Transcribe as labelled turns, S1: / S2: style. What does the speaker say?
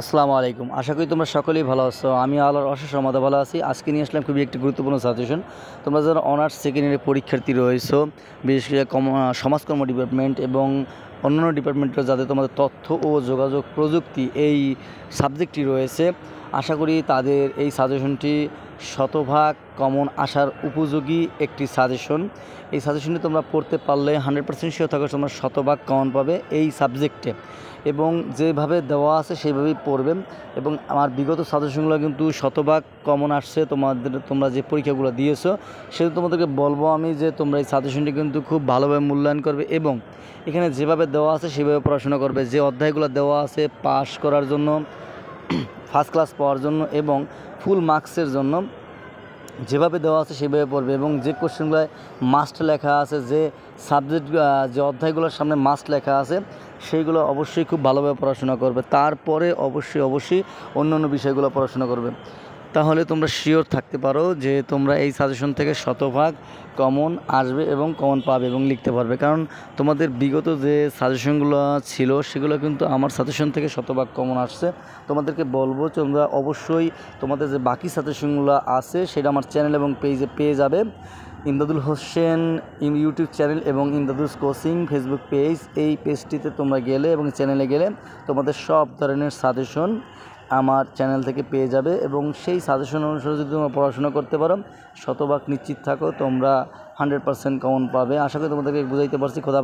S1: আসসালামু আলাইকুম। আশা করি তোমরা সকলেই ভালো আছো। আমি আল্লাহর অশেষ রহমতে ভালো আছি। আজকে নিয়ে আসলাম খুবই একটি গুরুত্বপূর্ণ সাজেশন। তোমরা যারা অনার্স সেকেন্ড ইয়ারের পরীক্ষার্থী রয়েছো, বিশেষ করে সমাজকর্ম ডিপার্টমেন্ট এবং অন্যান্য ডিপার্টমেন্টের যাদের তোমাদের তথ্য ও যোগাযোগ প্রযুক্তি এই সাবজেক্টটি রয়েছে, আশা করি তাদের এই সাজেশনটি শতভাগ কমন আসার উপযোগী একটি সাজেশন। এই সাজেশনটি তোমরা পড়তে পারলে 100% শিওর থাকো তোমরা শতভাগ কমন পাবে এই সাবজেক্টে, এবং যেভাবে দেওয়া আছে সেইভাবেই পড়বেন। এবং আমার বিগত সাজেশনগুলো কিন্তু শতভাগ কমন আসছে। তোমরা যে পরীক্ষাগুলো দিয়েছো সেটা তোমাদেরকে বলবো আমি যে তোমরা এই সাজেশনটি কিন্তু খুব ভালোভাবে মূল্যায়ন করবে এবং এখানে যেভাবে দেওয়া আছে সেভাবে পড়াশোনা করবে। যে অধ্যায়গুলো দেওয়া আছে পাস করার জন্য, ফার্স্ট ক্লাস পাওয়ার জন্য এবং ফুল মার্কসের জন্য যেভাবে দেওয়া আছে সেভাবে পড়বে। এবং যে কোশ্চেনগুলো মাস্ট লেখা আছে, যে সাবজেক্ট যে অধ্যায়গুলোর সামনে মাস্ট লেখা আছে সেইগুলো অবশ্যই খুব ভালোভাবে পড়াশোনা করবে। তারপরে অবশ্যই অন্য বিষয়গুলো পড়াশোনা করবে। তাহলে তোমরা শিওর থাকতে পারো যে তোমরা এই সাজেশন থেকে শতভাগ কমন আসবে এবং কমন পাবে এবং লিখতে পারবে। কারণ তোমাদের বিগত যে সাজেশনগুলো ছিল সেগুলো কিন্তু আমার সাজেশন থেকে শতভাগ কমন আসছে। তোমাদেরকে বলবো তোমরা অবশ্যই তোমাদের যে বাকি সাজেশনগুলো আছে সেটা আমার চ্যানেল এবং পেজে পেয়ে যাবে। ইমদাদুল হোসেন ইউটিউব চ্যানেল এবং ইমদাদুস কোচিং ফেসবুক পেজ, এই পেজটিতে তোমরা গেলে এবং চ্যানেলে গেলে তোমাদের সব ধরনের সাজেশন আমার চ্যানেল থেকে পেয়ে যাবে। এবং সেই সাজেশন অনুসারে যদি তোমরা পড়াশোনা করতে পারো শতভাগ নিশ্চিত থাকো তোমরা 100% কমন পাবে। আশা করি তোমাদেরকে বুঝাইতে পারছি। খোদা।